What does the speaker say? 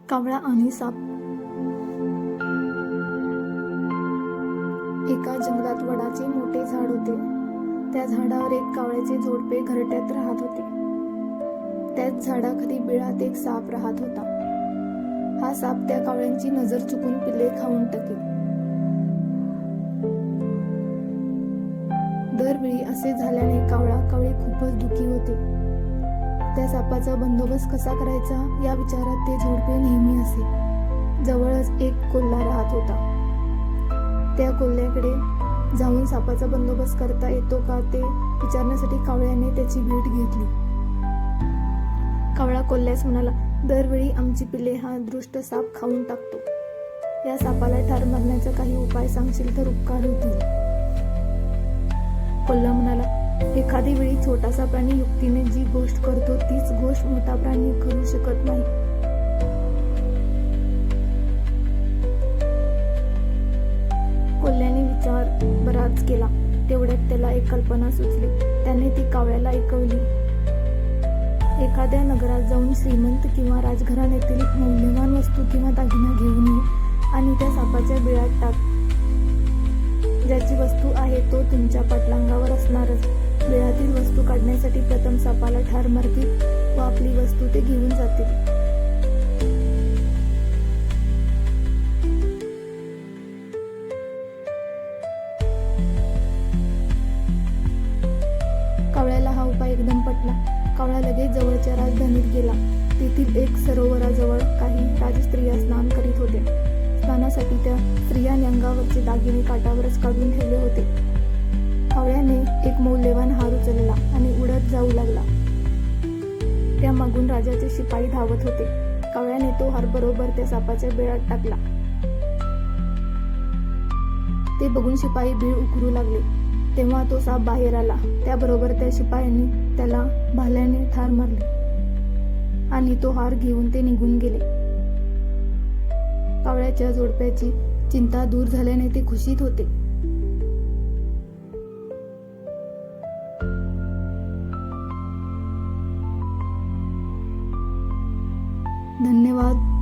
कावळा आणि साप. एका जंगलात वडाचे मोठे झाड होते. त्या झाडावर एक कावळ्याचे जोडपे घरट्यात राहत होते. त्याच झाडाखाली बिळात एक साप राहत होता. हा साप त्या कावळ्यांची नजर चुकून पिल्ले खाऊन टाके. दरवेळी असे झाल्याने कावळी खूपच दुःखी होते. त्या सापाचा बंदोबस्त कसा करायचा या विचारात ते जोडपे नेहमी असे. जवळच एक कोल्हा राहत होता. त्या कोल्ह्याकडे जाऊन सापाचा बंदोबस्त करता येतो का ते विचारण्यासाठी कावळ्याने त्याची भेट घेतली. कावळा कोल्ह्यास म्हणाला, दरवेळी आमची पिल्ले हा दृष्ट साप खाऊन टाकतो. या सापाला ठार मारण्याचा काही उपाय सांगशील तर उपकार होतील. कोल्हा म्हणाला, एखादी वेळी छोटासा प्राणी युक्तीने जी गोष्ट करतो तीच गोष्ट मोठा प्राणी करू शकत नाही. कोल्ह्याने विचार बराच केला. तेवढ्यात त्याला एक कल्पना सुचली. त्याने ती कावळ्याला ऐकवली. एखाद्या नगरात जाऊन श्रीमंत किंवा राजघराण्यातील मौल्यवान वस्तू किंवा दागिना घेऊन ये आणि त्या सापाच्या बिळात टाक. ज्याची वस्तू आहे तो तुमच्या पाठलांगावर असणारच. बिळातील वस्तू काढण्यासाठी प्रथम सापाला ठार मारतील व आपली वस्तू ते घेऊन जातील. कावळ्याला हा उपाय एकदम पटला. कावळा लगेच जवळच्या राजधानीत गेला. तेथील एक सरोवराजवळ काही राजस्त्रिया स्नान करीत होते. स्नानासाठी त्या स्त्रियांनी अंगावरचे दागिने काठावरच काढून ठेवले होते. कावळ्याने एक मौल्यवान हार उचलला आणि उडत जाऊ लागला. त्या मागून राजाचे शिपाई धावत होते. कावळ्याने तो हार बरोबर त्या सापाच्या बिळात टाकला. ते बघून शिपाई बीळ उकरू लागले. तेव्हा तो साप बाहेर आला. त्याबरोबर त्या शिपायांनी त्याला भाल्याने ठार मारले आणि तो हार घेऊन ते निघून गेले. कावळ्याच्या जोडप्याची चिंता दूर झाल्याने ते खुशीत होते. धन्यवाद.